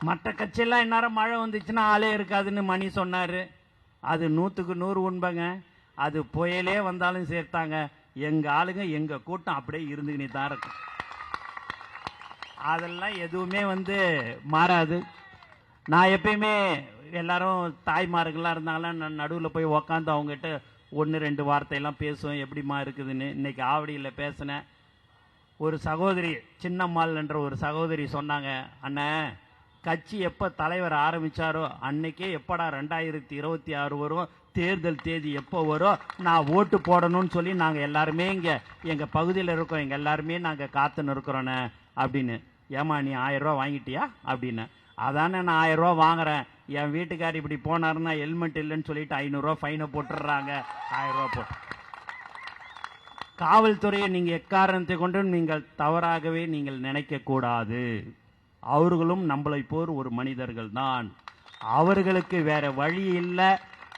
மற்ற கட்சியெல்லாம் இந்நேரம் மழை வந்துச்சுன்னா ஆளே இருக்காதுன்னு மணி சொன்னாரு. அது 100க்கு 100 உண்மைங்க. அது புயலே வந்தாலும் சேர்த்தாங்க, எங்க ஆளுங்க எங்க கூட்டம் அப்படியே இருந்துக்கினே தான் இருக்கும். அதெல்லாம் எதுவுமே மாறாது. நான் எப்பயுமே எல்லாரும் தாய்மார்கள்லாம் இருந்தாங்களா நான் நடுவில் போய் உக்காந்து அவங்ககிட்ட 1-2 வார்த்தையெல்லாம் பேசுவேன், எப்படிமா இருக்குதுன்னு. இன்னைக்கு ஆவடியில் பேசினேன். ஒரு சகோதரி சின்னம்மாள் என்ற ஒரு சகோதரி சொன்னாங்க, அண்ணன் கட்சி எப்போ தலைவர் ஆரம்பிச்சாரோ அன்னைக்கே எப்படா 2026 வரும், தேர்தல் தேதி எப்போ வரும், நான் ஓட்டு போடணும்னு சொல்லி நாங்கள் எல்லாருமே இங்கே எங்கள் பகுதியில் இருக்கோம், எங்கள் எல்லாருமே நாங்கள் காத்துன்னு இருக்கிறோண்ணே அப்படின்னு. ஏமா நீ 1000 ரூபா வாங்கிட்டியா அப்படின்னு. அதானே நான் 1000 ரூபா வாங்குறேன், என் வீட்டுக்கார் இப்படி போனாருன்னா ஹெல்மெட் இல்லைன்னு சொல்லிட்டு 500 ரூபா ஃபைனை போட்டுடுறாங்க. 1000 ரூபா போட்டு காவல்துறையை நீங்கள் எக்காரணத்தை கொண்டு நீங்கள் தவறாகவே நீங்கள் நினைக்க கூடாது. அவர்களும் நம்மளை போர் ஒரு மனிதர்கள் தான். அவர்களுக்கு வேற வழி இல்லை.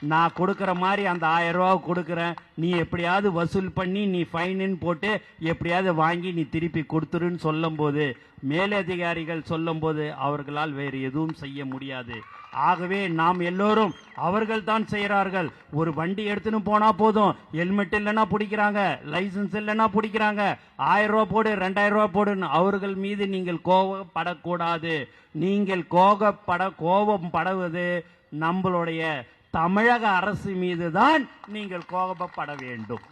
நான் கொடுக்குற மாதிரி அந்த 1000 ரூபா கொடுக்குறேன், நீ எப்படியாவது வசூல் பண்ணி நீ ஃபைனுன்னு போட்டு எப்படியாவது வாங்கி நீ திருப்பி கொடுத்துருன்னு சொல்லும் போது, மேலதிகாரிகள் சொல்லும் போது அவர்களால் வேறு எதுவும் செய்ய முடியாது. ஆகவே நாம் எல்லோரும் அவர்கள் தான் செய்கிறார்கள். ஒரு வண்டி எடுத்துன்னு போனா போதும், ஹெல்மெட் இல்லைன்னா பிடிக்கிறாங்க, லைசன்ஸ் இல்லைன்னா பிடிக்கிறாங்க, 1000 ரூபா போடு 2000 ரூபா போடுன்னு. அவர்கள் மீது நீங்கள் கோபப்படக்கூடாது. நீங்கள் கோபம் படுவது நம்மளுடைய தமிழக அரசு மீதுதான் நீங்கள் கோபப்பட வேண்டும்.